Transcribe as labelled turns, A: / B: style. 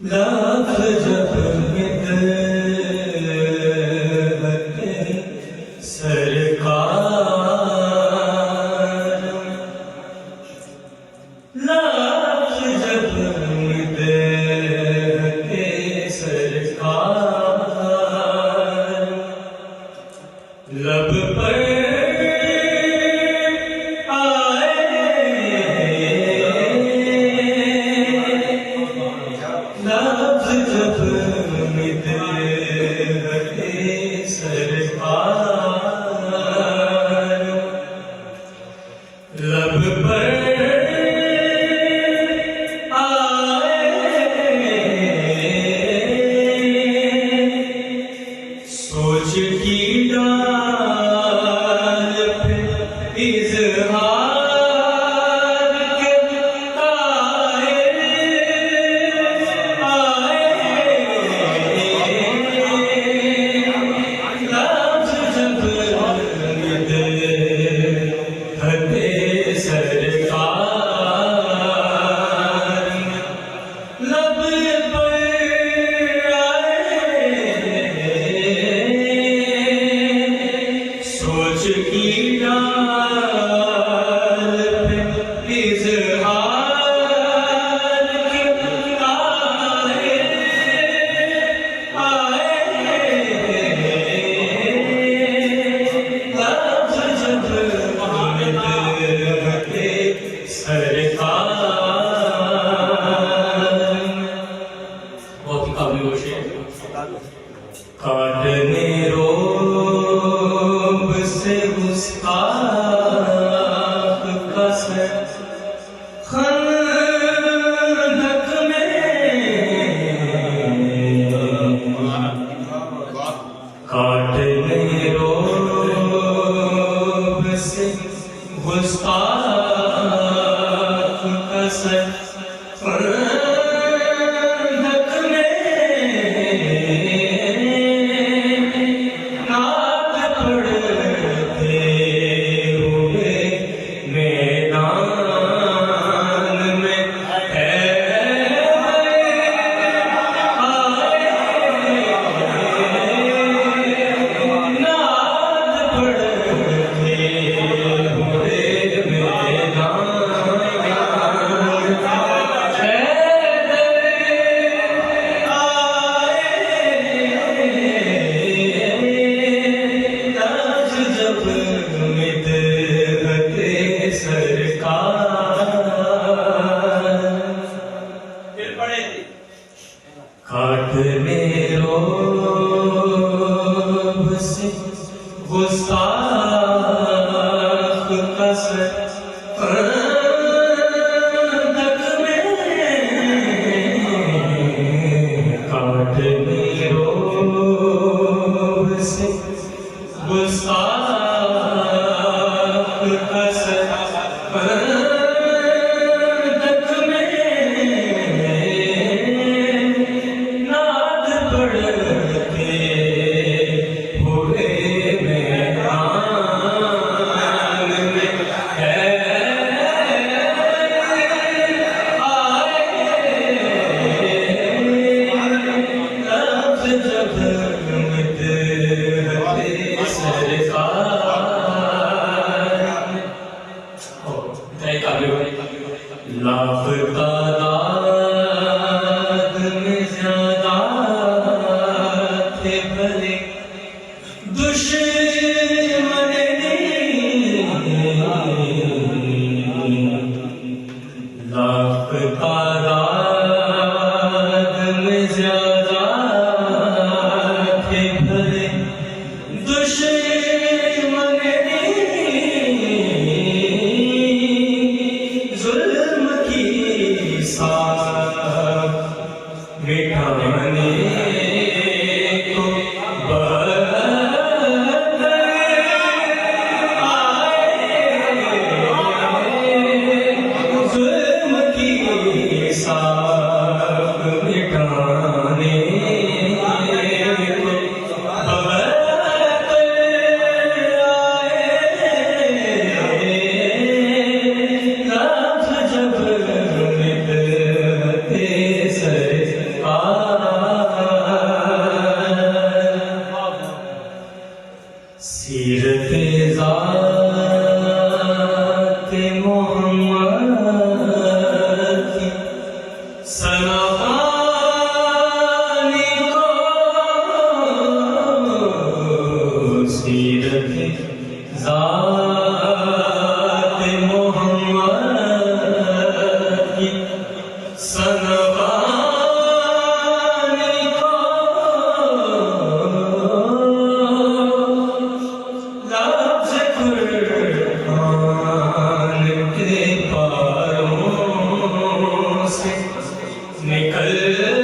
A: लफ्ज़ जब मिलते सरकार, लफ्ज़ जब मिलते सरकार, लब पर लफ्ज़ जब मिलते सरकार, लब पर आए, सोच की डाल पे इज़हार के सोच की डाल पे इज़हार के लफ्ज़ जब मिलते सरकार। बहुत ही काबिल वो शेर। काटने रोब से गुस्ताख का सर, खंदक में काटने रोब से गुस्ताख का सर, खंदक में नाद पड़ते हुए मैदान में नाद पड़ते हुए जब मिलते सरकार। फिर पढ़े काटने रोब से गुस्ताख का सर, खंदक में काटने रोब से गुस्ताख का सर, खंदक में नाद पड़ते हुए मैदान में लफ्ज़ जब मिलते सरकार। लाख तादाद में ज़्यादा थे भले दुश्मन, लाख तादाद में ज़्यादा थे भले दुश्मन, जुल्म की साख मिटाने को जुल्म की साख मिटाने को लफ्ज़ जब मिलते से निकल